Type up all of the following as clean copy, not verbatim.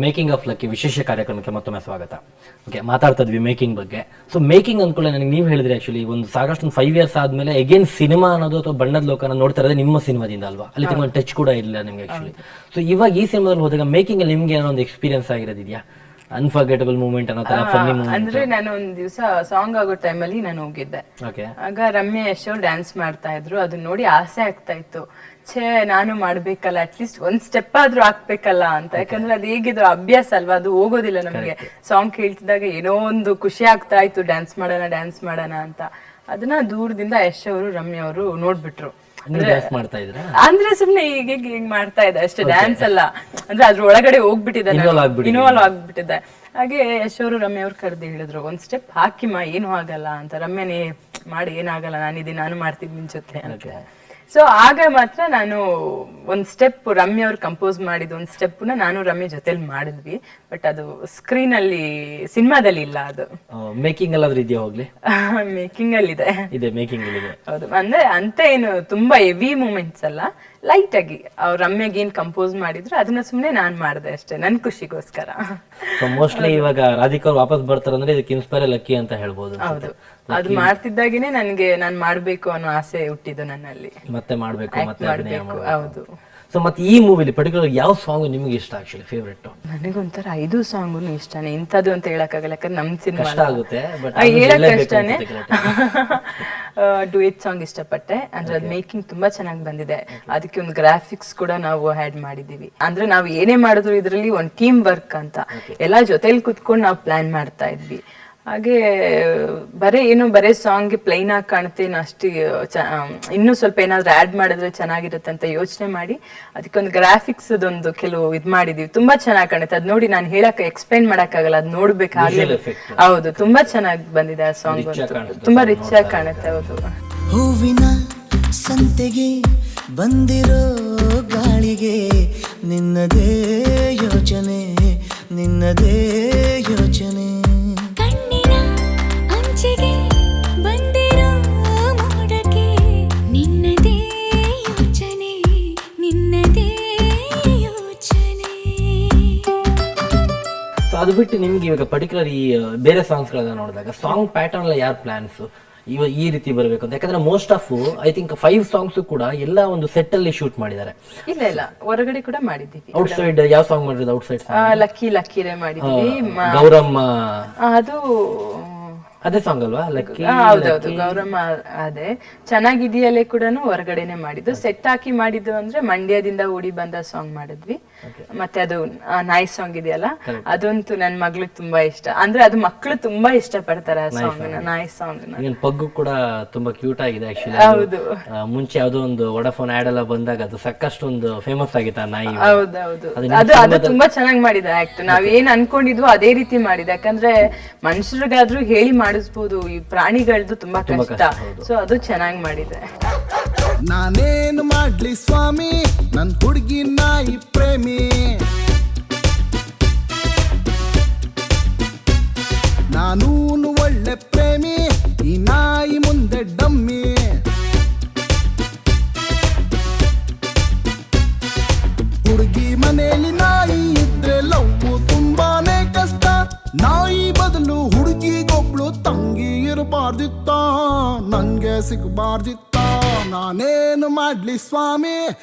Making of lucky ವಿಶೇಷ ಕಾರ್ಯಕ್ರಮಕ್ಕೆ ಮತ್ತೊಮ್ಮೆ ಸ್ವಾಗತ. ಓಕೆ, ಮಾತಾಡ್ತಾ ಇದ್ವಿ ಮೇಕಿಂಗ್ ಬಗ್ಗೆ. ಸೊ ಮೇಕಿಂಗ್ ಅಂದ್ಕೊಳ್ಳೆ ನನಗೆ ನೀವು ಹೇಳಿದ್ರೆ ಆಕ್ಚುಲಿ ಒಂದು ಸಾಕಷ್ಟು 5 years ಆದ್ಮೇಲೆ ಅಗೇನ್ ಸಿನಿಮಾ ಅನ್ನೋದು ಅಥವಾ ಬಣ್ಣದ ಲೋಕನ ನೋಡ್ತಾ ಇರೋದೇ ನಿಮ್ಮ ಸಿನಿಮಾದಿಂದ ಅಲ್ವಾ? ಅಲ್ಲಿ ತುಂಬ ಟಚ್ ಕೂಡ ಇಲ್ಲ ನಿಮಗೆ ಆಕ್ಚುಲಿ. ಸೊ ಇವಾಗ ಈ ಸಿನಿಮಾದಲ್ಲಿ ಹೋದಾಗ ಮೇಕಿಂಗ್ ಅಲ್ಲಿ ನಿಮ್ಗೆ ಏನೋ ಒಂದು ಎಕ್ಸ್ಪೀರಿಯನ್ಸ್ ಆಗಿರೋದಿದೆಯಾ? ಅನ್ಫರ್ಗೆಟಬಲ್ ಮೂಮೆಂಟ್ ಅನ್ನೋ ತರ ಫನ್ನಿ ಮೂಮೆಂಟ್? ಅಂದ್ರೆ ನಾನು ಒಂದ್ ದಿವಸ ಸಾಂಗ್ ಆಗೋ ಟೈಮಲ್ಲಿ ನಾನು ಹೋಗಿದ್ದೆ. ಆಗ ರಮ್ಯಾ ಯಶ್ ಅವ್ರು ಡ್ಯಾನ್ಸ್ ಮಾಡ್ತಾ ಇದ್ರು. ಅದನ್ನ ನೋಡಿ ಆಸೆ ಆಗ್ತಾ ಇತ್ತು, ನಾನು ಮಾಡ್ಬೇಕಲ್ಲ, ಅಟ್ಲೀಸ್ಟ್ ಒಂದ್ ಸ್ಟೆಪ್ ಆದ್ರೂ ಹಾಕ್ಬೇಕಲ್ಲ ಅಂತ. ಯಾಕಂದ್ರೆ ಅದು ಹೇಗಿದ್ರು ಅಭ್ಯಾಸ ಅಲ್ವಾ, ಅದು ಹೋಗೋದಿಲ್ಲ ನಮ್ಗೆ. ಸಾಂಗ್ ಕೇಳ್ತಿದಾಗ ಏನೋ ಒಂದು ಖುಷಿ ಆಗ್ತಾ ಇತ್ತು, ಡ್ಯಾನ್ಸ್ ಮಾಡೋಣ ಅಂತ. ಅದನ್ನ ದೂರದಿಂದ ಯಶ್ ಅವರು ರಮ್ಯಾ ಅವರು ನೋಡ್ಬಿಟ್ರು. ಅಂದ್ರೆ ಸುಮ್ನೆ ಈಗ ಮಾಡ್ತಾ ಇದ್ದೆ ಅಷ್ಟೇ, ಡ್ಯಾನ್ಸ್ ಅಲ್ಲ. ಅಂದ್ರೆ ಅದ್ರ ಒಳಗಡೆ ಹೋಗ್ಬಿಟ್ಟಿದ್ದೆ, ಇನ್ವಾಲ್ವ್ ಆಗ್ಬಿಟ್ಟಿದ್ದೆ. ಹಾಗೆ ಯಶ್ ಅವರು ರಮ್ಯಾ ಅವ್ರು ಕರೆದು ಹೇಳಿದ್ರು, ಒಂದ್ ಸ್ಟೆಪ್ ಹಾಕಿಮ್ಮ, ಏನು ಆಗಲ್ಲ ಅಂತ. ರಮ್ಯಾನೇ ಮಾಡಿ, ಏನಾಗಲ್ಲ, ನಾನು ಮಾಡ್ತಿದ್ ನಿನ್ ಜೊತೆ ಅಂತ. ಸೊ ಆಗ ಮಾತ್ರ ನಾನು ಒಂದ್ ಸ್ಟೆಪ್ ರಮ್ಯಾ ಅವ್ರು ಕಂಪೋಸ್ ಮಾಡಿದ ಒಂದ್ ಸ್ಟೆಪ್ ನಾನು ರಮ್ಯಾ ಜೊತೆಲಿ ಮಾಡಿದ್ವಿ. ಬಟ್ ಅದು ಸ್ಕ್ರೀನ್ ಅಲ್ಲಿ, ಸಿನಿಮಾದಲ್ಲಿ ಇಲ್ಲ. ಅದು ಮೇಕಿಂಗ್ ಅಲ್ಲಾದ್ರೂ ಇದೆಯಾ? ಹೋಗ್ಲಿ, ಮೇಕಿಂಗ್ ಅಲ್ಲಿ ಇದೆ. ಮೇಕಿಂಗ್ ಅಲ್ಲಿ ಹೌದು. ಅಂದ್ರೆ ಅಂತ ಏನು ತುಂಬಾ ಹೆವಿ ಮೂಮೆಂಟ್ಸ್ ಅಲ್ಲ, ಲೈಟ್ ಆಗಿ ಅವ್ರು ರಮ್ಯಾಗ ಏನ್ ಕಂಪೋಸ್ ಮಾಡಿದ್ರು ಅದನ್ನ ಸುಮ್ನೆ ನಾನ್ ಮಾಡಿದೆ ಅಷ್ಟೇ, ನನ್ ಖುಷಿಗೋಸ್ಕರ. ಮೋಸ್ಟ್ಲಿ ಇವಾಗ ರಾಧಿಕಾ ಅವ್ರು ವಾಪಸ್ ಬರ್ತಾರಂದ್ರೆ ಇದಕ್ಕೆ ಇನ್ಸ್ಪೈರ್ ಲಕ್ಕಿ ಅಂತ ಹೇಳ್ಬೋದು. ಹೌದು, ಅದು ಮಾಡ್ತಿದ್ದಾಗೇನೆ ನನ್ಗೆ ನಾನ್ ಮಾಡ್ಬೇಕು ಅನ್ನೋ ಆಸೆ ಹುಟ್ಟಿದ್ದು ನನ್ನಲ್ಲಿ, ಮತ್ತೆ ಮಾಡ್ಬೇಕು. ಹೌದು. ಸೊ ಮತ್ತೆ ಈ ಮೂವಿಲಿ ಪರ್ಟಿಕ್ಯುಲರ್ ಯಾವ ಸಾಂಗ್ ನಿಮ್ಗೆ ಇಷ್ಟ ಆಕ್ಚುಲಿ ಫೇವರೇಟ್? ನನಗೊಂಥರ 5 ಸಾಂಗುನು ಇಷ್ಟನೇ. ಇಂಥದ್ದು ಅಂತ ಹೇಳಕ್ಕಾಗಲ್ಲ, ಯಾಕಂದ್ರೆ ನಮ್ ಸಿನಿಮಾ ಆಗುತ್ತೆ, ಹೇಳಕ್ ಕಷ್ಟನೇ. ಡುಯೆಟ್ ಸಾಂಗ್ ಇಷ್ಟಪಟ್ಟೆ. ಅಂದ್ರೆ ಅದ್ ಮೇಕಿಂಗ್ ತುಂಬಾ ಚೆನ್ನಾಗಿ ಬಂದಿದೆ. ಅದಕ್ಕೆ ಒಂದು ಗ್ರಾಫಿಕ್ಸ್ ಕೂಡ ನಾವು ಆಡ್ ಮಾಡಿದೀವಿ. ಅಂದ್ರೆ ನಾವು ಏನೇ ಮಾಡಿದ್ರು ಇದ್ರಲ್ಲಿ ಒಂದ್ ಟೀಮ್ ವರ್ಕ್ ಅಂತ, ಎಲ್ಲಾ ಜೊತೆಲಿ ಕುತ್ಕೊಂಡು ನಾವು ಪ್ಲಾನ್ ಮಾಡ್ತಾ ಇದ್ವಿ. ಹಾಗೆ ಬರೇ ಸಾಂಗ್ಗೆ ಪ್ಲೈನ್ ಆಗಿ ಕಾಣುತ್ತೆ, ಅಷ್ಟು ಇನ್ನೂ ಸ್ವಲ್ಪ ಏನಾದ್ರು ಆಡ್ ಮಾಡಿದ್ರೆ ಚೆನ್ನಾಗಿರುತ್ತೆ ಅಂತ ಯೋಚನೆ ಮಾಡಿ ಅದಕ್ಕೊಂದು ಗ್ರಾಫಿಕ್ಸ್ ಅದೊಂದು ಕೆಲವು ಮಾಡಿದೀವಿ. ತುಂಬಾ ಚೆನ್ನಾಗಿ ಕಾಣುತ್ತೆ. ಅದ್ ನೋಡಿ ನಾನು ಎಕ್ಸ್ಪ್ಲೈನ್ ಮಾಡಕ್ಕಾಗಲ್ಲ, ಅದ್ ನೋಡ್ಬೇಕಾಗಲ್ಲ. ಹೌದು, ತುಂಬಾ ಚೆನ್ನಾಗಿ ಬಂದಿದೆ ಆ ಸಾಂಗ್, ತುಂಬಾ ರಿಚ್ ಆಗಿ ಕಾಣುತ್ತೆ. ಹೌದು. ಹೂವಿನ ಸಂತೆಗೆ ಬಂದಿರೋ ಗಾಳಿಗೆ ನಿನ್ನದೇ ಯೋಚನೆ, ನಿನ್ನದೇ ಯೋಚನೆ. ಅದು ಬಿಟ್ಟು ನಿಮ್ಗೆ ಇವಾಗ ಪರ್ಟಿಕ್ಯುಲರ್ ಈ ಬೇರೆ ಸಾಂಗ್ಸ್ ಗಳನ್ನ ನೋಡಿದಾಗ ಸಾಂಗ್ ಪ್ಯಾಟರ್ನ್ ಎಲ್ಲ ಯಾರು ಪ್ಲಾನ್ಸ್ ಇವಾಗ ಈ ರೀತಿ ಬರಬೇಕು ಅಂತ? ಯಾಕಂದ್ರೆ most of I think 5 songs ಕೂಡ ಎಲ್ಲ ಒಂದು ಸೆಟ್ ಅಲ್ಲಿ ಶೂಟ್ ಮಾಡಿದ್ದಾರೆ. ಇಲ್ಲ, ಹೊರಗಡೆ ಕೂಡ ಮಾಡಿದೀವಿ. ಔಟ್ ಸೈಡ್ ಯಾವ ಸಾಂಗ್ ಮಾಡಿರೋದು? ಔಟ್ ಸೈಡ್ ಲಕ್ಕಿರೇ ಮಾಡಿದ್ವಿ. ಗೌರಮ್ಮ, ಅದು ಅದೇ ಸಾಂಗ್ ಅಲ್ವಾ? ಲಕ್ಕಿ. ಹೌದೌದು, ಗೌರಮ್ಮ. ಅದೇ ಚೆನ್ನಾಗಿದೆಯಲ್ಲೇ ಕೂಡ ಹೊರಗಡೆನೆ ಮಾಡಿದ್ದು. ಸೆಟ್ ಹಾಕಿ ಮಾಡಿದ್ದು ಅಂದ್ರೆ ಮಂಡ್ಯದಿಂದ ಓಡಿ ಬಂದ ಸಾಂಗ್ ಮಾಡಿದ್ವಿ. ಮತ್ತೆ ಅದು ನಾಯಿ ಸಾಂಗ್ ಇದೆಯಲ್ಲ, ಅದಂತೂ ನನ್ ಮಗ್ಳಿಗೆ ತುಂಬಾ ಇಷ್ಟ. ಅಂದ್ರೆ ಅದು ಮಕ್ಕಳು ತುಂಬಾ ಇಷ್ಟ ಪಡ್ತಾರೆ ಆ ಸಾಂಗ್, ನಾಯಿ ಸಾಂಗ್. ಪಗ್ಗು ಕೂಡ ತುಂಬಾ ಕ್ಯೂಟ್ ಆಗಿದೆ ಆಕ್ಚುಲಿ. ಹೌದು, ಮುಂಚೆ ಯಾವ್ದೋ ಒಂದು ವೋಡಾಫೋನ್ ಆಡ್ ಎಲ್ಲ ಬಂದಾಗ ಅದು ಸಾಕಷ್ಟು ಒಂದು ಫೇಮಸ್ ಆಗಿತ್ತು ಆ ನಾಯಿ. ಹೌದೌದು, ಅದು ತುಂಬಾ ಚೆನ್ನಾಗಿ ಮಾಡಿದ ಆಕ್ಟ್. ನಾವ್ ಏನ್ ಅನ್ಕೊಂಡಿದ್ವು ಅದೇ ರೀತಿ ಮಾಡಿದ. ಯಾಕಂದ್ರೆ ಮನುಷ್ಯರಿಗಾದ್ರೂ ಹೇಳಿ ಮಾಡಿಸ್ಬೋದು, ಈ ಪ್ರಾಣಿಗಳದ್ದು ತುಂಬಾ ಕಷ್ಟ. ಸೊ ಅದು ಚೆನ್ನಾಗಿ ಮಾಡಿದೆ. ನಾನೇನು ಮಾಡ್ಲಿ ಸ್ವಾಮಿ, ನನ್ ಹುಡುಗಿ ನಾಯಿ ಪ್ರೇಮಿ. ನಾನೂನು ಒಳ್ಳೆ ಪ್ರೇಮಿ, ಈ ನಾಯಿ ಮುಂದೆ ಡಮ್ಮಿ. ಹುಡುಗಿ ಮನೇಲಿ ನಾಯಿ ಇದ್ರೆ ಲವ್ ತುಂಬಾನೇ ಕಷ್ಟ. ನಾಯಿ ಬದಲು ಹುಡುಗಿಗೊಬ್ಳು ತಂಗಿ ಇರಬಾರ್ದಿತ್ತ, ನಂಗೆ ಸಿಗಬಾರ್ದಿತ್ತ. ನಾನೇನು ಮಾಡ್ಲಿ ಸ್ವಾಮಿ.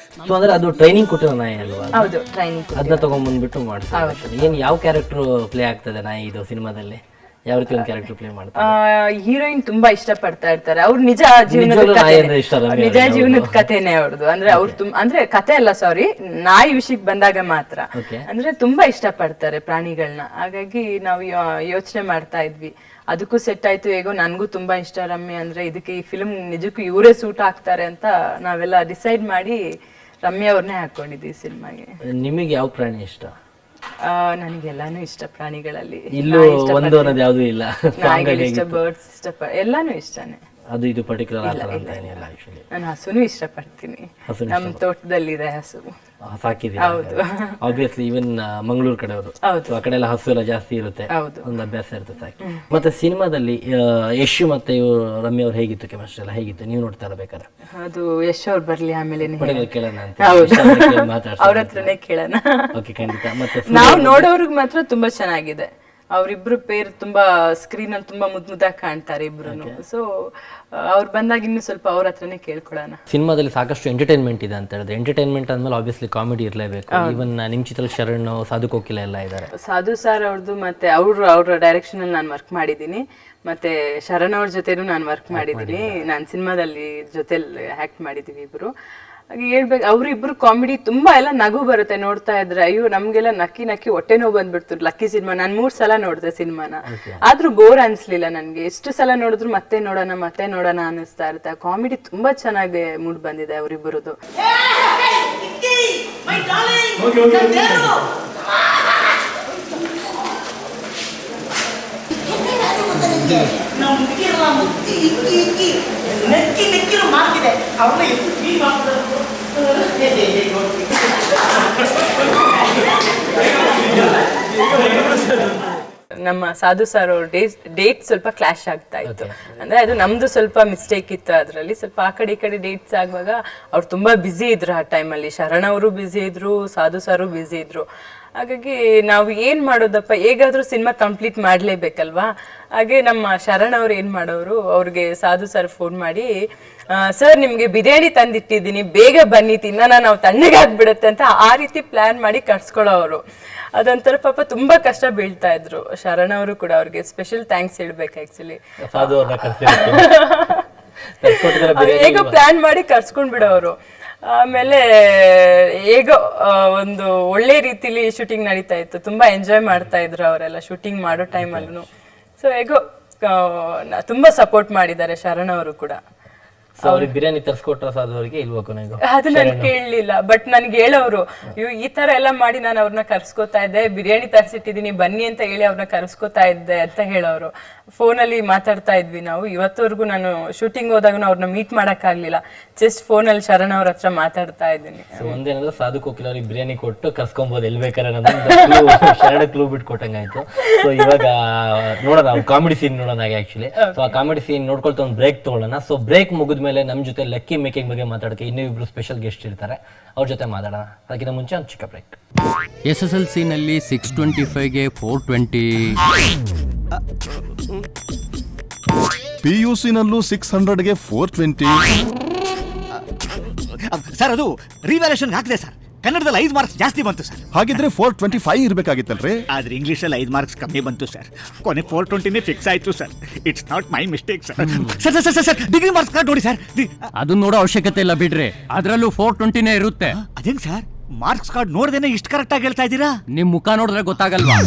ಸೊ ಅಂದ್ರೆ ಅದು ಟ್ರೈನಿಂಗ್ ಕೊಟ್ಟಿರೋ ನಾಯಿ ಅಲ್ವಾ? ಹೌದು, ಟ್ರೈನಿಂಗ್. ಅದನ್ನ ತಗೊಂಡ್ಬಂದ್ಬಿಟ್ಟು ಮಾಡ್ತಾರೆ. ಏನ್ ಯಾವ ಕ್ಯಾರೆಕ್ಟರ್ ಪ್ಲೇ ಆಗ್ತದೆ ನಾಯಿ ಇದು ಸಿನಿಮಾದಲ್ಲಿ? ಯಾವ ರೀತಿ ಒಂದು ಕ್ಯಾರೆಕ್ಟರ್ ಪ್ಲೇ ಮಾಡ್ತಾರೆ? ಹೀರೋಯಿನ್ ತುಂಬಾ ಇಷ್ಟ ಪಡ್ತಾ ಇರ್ತಾರೆ. ಅವ್ರ ನಿಜ ಜೀವನದ ಕಥೆನೆ ಅವ್ರದ್ದು. ಅಂದ್ರೆ ಅವ್ರು ಅಂದ್ರೆ ಕಥೆ ಅಲ್ಲ, ಸಾರಿ, ನಾಯಿ ವಿಷಯಕ್ಕೆ ಬಂದಾಗ ಮಾತ್ರ. ಅಂದ್ರೆ ತುಂಬಾ ಇಷ್ಟ ಪಡ್ತಾರೆ ಪ್ರಾಣಿಗಳನ್ನ. ಹಾಗಾಗಿ ನಾವು ಯೋಚನೆ ಮಾಡ್ತಾ ಇದ್ವಿ. ಅದಕ್ಕೂ ಸೆಟ್ ಆಯ್ತು. ಹೇಗೋ ನನ್ಗೂ ತುಂಬಾ ಇಷ್ಟ ರಮ್ಯಾ ಅಂದ್ರೆ, ಇದಕ್ಕೆ ಈ ಫಿಲ್ಮ್ ನಿಜಕ್ಕೂ ಇವರೇ ಸೂಟ್ ಆಗ್ತಾರೆ ಅಂತ ನಾವೆಲ್ಲ ಡಿಸೈಡ್ ಮಾಡಿ ರಮ್ಯಾ ಅವ್ರನ್ನೇ ಹಾಕೊಂಡಿದ್ವಿ ಸಿನಿಮಾಗೆ. ನಿಮಗೆ ಯಾವ ಪ್ರಾಣಿ ಇಷ್ಟ? ನನಗೆಲ್ಲಾನು ಇಷ್ಟ ಪ್ರಾಣಿಗಳಲ್ಲಿ. ಇಲ್ಲೂ ಒಂದು ಅನ್ನೋದು ಯಾವ್ದು ಇಲ್ಲ? ಇಷ್ಟ, ಬರ್ಡ್ಸ್ ಇಷ್ಟ, ಎಲ್ಲಾನು ಇಷ್ಟನೇ. ಅದು ಇದು ಪರ್ಟಿಕ್ಯುಲರ್ ಆತರ ಅಂತ ಏನಿಲ್ಲ ಆಕ್ಚುಲಿ. ನಾನು ಹಸುನು ಇಷ್ಟಪಡ್ತೀನಿ. ನಮ್ಮ ತೋಟದಲ್ಲಿದೆ ಹಸು. ಸಾಕಿದ್ದೀರಾ? ಆಬ್ವಿಯಸ್ಲಿ ಈವನ್ ಮಂಗಳೂರು ಕಡೆಯವರು, ಆ ಕಡೆ ಎಲ್ಲ ಹಸು ಎಲ್ಲ ಜಾಸ್ತಿ ಇರುತ್ತೆ, ಒಂದು ಅಭ್ಯಾಸ ಇರುತ್ತೆ ಸಾಕಿ. ಮತ್ತೆ ಸಿನಿಮಾದಲ್ಲಿ ಯಶ್ ಮತ್ತೆ ರಮ್ಯ ಅವ್ರು ಹೇಗಿತ್ತು ಕೆಮಿಸ್ಟ್ರಿ ಎಲ್ಲ ಹೇಗಿತ್ತು ನೀವು ನೋಡ್ತಾ ಇರಬೇಕಾದ್ರೆ? ಅದು ಯಶ್ ಅವ್ರು ಬರ್ಲಿ ಆಮೇಲೆ ಕೇಳೋಣ ಅಂತ ಅವ್ರ ಹತ್ರನೇ ಕೇಳೋಣ. ಓಕೆ, ಖಂಡಿತ. ಮತ್ತೆ ನಾವು ನೋಡೋರ್ಗ್ ಮಾತ್ರ ತುಂಬಾ ಚೆನ್ನಾಗಿದೆ. ಅವ್ರಿಬ್ರು ಪೇರ್ ತುಂಬಾ ಸ್ಕ್ರೀನ್ ಅಲ್ಲಿ ತುಂಬಾ ಮುದ್ದಾಗಿ ಕಾಣ್ತಾರೆ ಇಬ್ರು. ಸೊ ಅವ್ರು ಬಂದಾಗ ಇನ್ನು ಸ್ವಲ್ಪ ಅವ್ರ ಹತ್ರನೇ ಕೇಳ್ಕೊಳ್ಳೋಣ. ಸಿನಿಮಾದಲ್ಲಿ ಸಾಕಷ್ಟು ಎಂಟರ್ಟೈನ್ಮೆಂಟ್ ಇದೆ ಅಂತ ಹೇಳಿದ್ರೆ, ಎಂಟರ್ಟೈನ್ಮೆಂಟ್ ಅಂದ್ಮೇಲೆ ಆಬ್ವಿಯಸ್ಲಿ ಕಾಮಿಡಿ ಇರಲೇಬೇಕು. ಈವನ್ ನಿಮ್ ಚಿತ್ರದಲ್ಲಿ ಶರಣ್, ಸಾಧು ಕೋಕಿಲ ಎಲ್ಲ ಇದ್ದಾರೆ. ಸಾಧು ಸರ್ ಅವ್ರದ್ದು ಮತ್ತೆ ಅವ್ರ ಡೈರೆಕ್ಷನ್ ಅಲ್ಲಿ ನಾನು ವರ್ಕ್ ಮಾಡಿದ್ದೀನಿ. ಮತ್ತೆ ಶರಣ್ ಅವ್ರ ಜೊತೆನೂ ನಾನು ವರ್ಕ್ ಮಾಡಿದ್ದೀನಿ. ನಾನು ಸಿನಿಮಾದಲ್ಲಿ ಜೊತೆಲಿ ಆಕ್ಟ್ ಮಾಡಿದೀವಿ ಇಬ್ರು. ಹಾಗೆ ಹೇಳ್ಬೇಕು, ಅವ್ರಿಬ್ರು ಕಾಮಿಡಿ ತುಂಬಾ ಎಲ್ಲ ನಗು ಬರುತ್ತೆ ನೋಡ್ತಾ ಇದ್ರೆ. ಅಯ್ಯೋ ನಮ್ಗೆಲ್ಲ ನಕ್ಕಿ ನಕ್ಕಿ ಹೊಟ್ಟೆ ನೋವು ಬಂದ್ಬಿಡ್ತು. ಲಕ್ಕಿ ಸಿನಿಮಾ ನಾನು 3 ಸಲ ನೋಡಿದೆ ಸಿನಿಮಾನ, ಆದ್ರೂ ಬೋರ್ ಅನ್ಸ್ಲಿಲ್ಲ ನನ್ಗೆ. ಎಷ್ಟು ಸಲ ನೋಡಿದ್ರು ಮತ್ತೆ ನೋಡೋಣ ಅನಿಸ್ತಾ ಇರುತ್ತೆ. ಕಾಮಿಡಿ ತುಂಬಾ ಚೆನ್ನಾಗಿ ಮೂಡ್ ಬಂದಿದೆ ಅವ್ರಿಬ್ರದ್ದು. ನಮ್ಮ ಸಾಧು ಸರ್ ಅವ್ರ ಡೇಟ್ ಸ್ವಲ್ಪ ಕ್ಲಾಶ್ ಆಗ್ತಾ ಇತ್ತು. ಅಂದ್ರೆ ಅದು ನಮ್ದು ಸ್ವಲ್ಪ ಮಿಸ್ಟೇಕ್ ಇತ್ತು. ಅದ್ರಲ್ಲಿ ಸ್ವಲ್ಪ ಆ ಕಡೆ ಈ ಕಡೆ ಡೇಟ್ಸ್ ಆಗುವಾಗ ಅವ್ರು ತುಂಬಾ ಬ್ಯುಸಿ ಇದ್ರು ಆ ಟೈಮಲ್ಲಿ. ಶರಣ್ ಅವರು ಬ್ಯುಸಿ ಇದ್ರು, ಸಾಧು ಸರು ಬ್ಯುಸಿ ಇದ್ರು. ಹಾಗಾಗಿ ನಾವು ಏನ್ ಮಾಡೋದಪ್ಪ, ಹೇಗಾದ್ರೂ ಸಿನಿಮಾ ಕಂಪ್ಲೀಟ್ ಮಾಡ್ಲೇಬೇಕಲ್ವಾ. ಹಾಗೆ ನಮ್ಮ ಶರಣ್ ಅವ್ರು ಏನ್ ಮಾಡೋರು, ಅವ್ರಿಗೆ ಸಾಧು ಸರ್ ಫೋನ್ ಮಾಡಿ, ಸರ್ ನಿಮ್ಗೆ ಬಿರಿಯಾನಿ ತಂದಿಟ್ಟಿದ್ದೀನಿ, ಬೇಗ ಬನ್ನಿ ತಿನ್ನೋಣ, ನಾವು ತಣ್ಣಗಾಗ್ಬಿಡುತ್ತೆ ಅಂತ ಆ ರೀತಿ ಪ್ಲಾನ್ ಮಾಡಿ ಕರ್ಸ್ಕೊಳ್ಳೋರು. ಅದೊಂಥರ ಪಾಪ ತುಂಬಾ ಕಷ್ಟ ಬೀಳ್ತಾ ಇದ್ರು ಶರಣ್ ಅವರು ಕೂಡ. ಅವ್ರಿಗೆ ಸ್ಪೆಷಲ್ ಥ್ಯಾಂಕ್ಸ್ ಹೇಳ್ಬೇಕು ಆಕ್ಚುಲಿ. ಹೇಗೋ ಪ್ಲಾನ್ ಮಾಡಿ ಕರ್ಸ್ಕೊಂಡ್ ಬಿಡೋರು. ಆಮೇಲೆ ಹೇಗೋ ಒಂದು ಒಳ್ಳೆ ರೀತಿಲಿ ಶೂಟಿಂಗ್ ನಡೀತಾ ಇತ್ತು. ತುಂಬಾ ಎಂಜಾಯ್ ಮಾಡ್ತಾ ಇದ್ರು ಅವರೆಲ್ಲ ಶೂಟಿಂಗ್ ಮಾಡೋ ಟೈಮಲ್ಲೂ. ಸೊ ಹೇಗೋ ತುಂಬಾ ಸಪೋರ್ಟ್ ಮಾಡಿದ್ದಾರೆ ಶರಣ್ ಅವರು ಕೂಡ. ಅವ್ರಿಗೆ ಬಿರಿಯಾನಿ ತರ್ಸ್ಕೊಟ್ರ ಸಾಧುವರಿಗೆ ಇಲ್ವಾ ಕೊನೆಗೂ? ಅದು ನನ್ ಕೇಳಲಿಲ್ಲ. ಬಟ್ ನನ್ಗೆ ಹೇಳೋರು, ಈ ತರ ಎಲ್ಲ ಮಾಡಿ ನಾನು ಅವ್ರನ್ನ ಕರ್ಸ್ಕೊತಾ ಇದ್ದೆ, ಬಿರಿಯಾನಿ ತರ್ಸಿಟ್ಟಿದೀನಿ ಬನ್ನಿ ಅಂತ ಹೇಳಿ ಅವ್ರನ್ನ ಕರ್ಸ್ಕೊತಾ ಇದ್ದೆ ಅಂತ ಹೇಳೋರು. ಫೋನಲ್ಲಿ ಮಾತಾಡ್ತಾ ಇದ್ವಿ ನಾವು. ಇವತ್ತವರೆಗೂ ನಾನು ಶೂಟಿಂಗ್ ಹೋದಾಗ ಅವ್ರನ್ನ ಮೀಟ್ ಮಾಡಕ್ ಆಗ್ಲಿಲ್ಲ. ಜಸ್ಟ್ ಫೋನಲ್ಲಿ ಶರಣ್ ಅವ್ರ ಹತ್ರ ಮಾತಾಡ್ತಾ ಇದ್ದೀನಿ. ಒಂದೇನಂದ್ರೆ ಸಾಧು ಕೋಕಿಲ ಅವ್ರಿಗೆ ಬಿರಿಯಾನಿ ಕೊಟ್ಟು ಕರ್ಸ್ಕೊಬಹುದು ಎಲ್ಲಿ ಬೇಕಾದ್ರೆ ಶರಣ ಕ್ಲೂ ಬಿಟ್ಟು ಕೊಟ್ಟಂಗಾಯ್ತು. ಸೊ ಇವಾಗ ನೋಡೋಣ ಕಾಮಿಡಿ ಸೀನ್ ನೋಡೋಣ ಆಕ್ಚುಲಿ. ಸೊ ಆ ಕಾಮಿಡಿ ಸೀನ್ ನೋಡ್ಕೊಳ್ತಾ ಒಂದು ಬ್ರೇಕ್ ತಗೊಳ್ಳೋಣ. ಸೊ ಬ್ರೇಕ್ ಮುಗಿದ್ಮೇಲೆ ನಮ್ ಜೊತೆ ಲಕ್ಕಿ ಮೇಕಿಂಗ್ ಬಗ್ಗೆ ಮಾತಾಡಕ್ಕೆ ಇನ್ನೂ ಇಬ್ರು ಸ್ಪೆಷಲ್ ಗೆಸ್ಟ್ ಇರ್ತಾರೆ, ಅವ್ರ ಜೊತೆ ಮಾತಾಡೋಣ. ಅದಕ್ಕಿಂತ ಮುಂಚೆ ಒಂದು ಚಿಕ್ಕ ಬ್ರೇಕ್. SSLC ನಲ್ಲಿ 625ಗೆ 420, PUC ನಲ್ಲೂ 600ಗೆ 420. ಸರ್ ಅದು ರಿವ್ಯಾಲ್ಯೂಷನ್ ಹಾಕಿದೆ ಸರ್. ಕನ್ನಡದಲ್ಲಿ 5 ಮಾರ್ಕ್ಸ್ ಜಾಸ್ತಿ ಬಂತು ಸರ್. ಹಾಗಿದ್ರೆ 425 ಇರ್ಬೇಕಾಗಿತ್ತಲ್ರಿ. ಆದ್ರೆ ಇಂಗ್ಲಿಷಲ್ಲಿ 5 ಮಾರ್ಕ್ಸ್ ಕಮ್ಮಿ ಬಂತು ಸರ್. ಕೊನೆ 420ನೇ ಫಿಕ್ಸ್ ಆಯ್ತು sir. It's not my mistake sir. Sir degree marks card ನೋಡಿ ಸರ್. ಅದು ನೋಡೋ ಅವಶ್ಯಕತೆ ಇಲ್ಲ ಬಿಡ್ರಿ, ಅದ್ರಲ್ಲೂ 420ನೇ ಇರುತ್ತೆ. ಅದೇಂಗ್ ಸರ್ ಮಾರ್ಕ್ಸ್ ಕಾರ್ಡ್ ನೋಡ್ದೇನೆ ಇಷ್ಟು ಕರೆಕ್ಟ್ ಆಗಿ ಹೇಳ್ತಾ ಇದ್ದೀರಾ? ನಿಮ್ ಮುಖ ನೋಡಿದ್ರೆ ಗೊತ್ತಾಗಲ್ವಾ?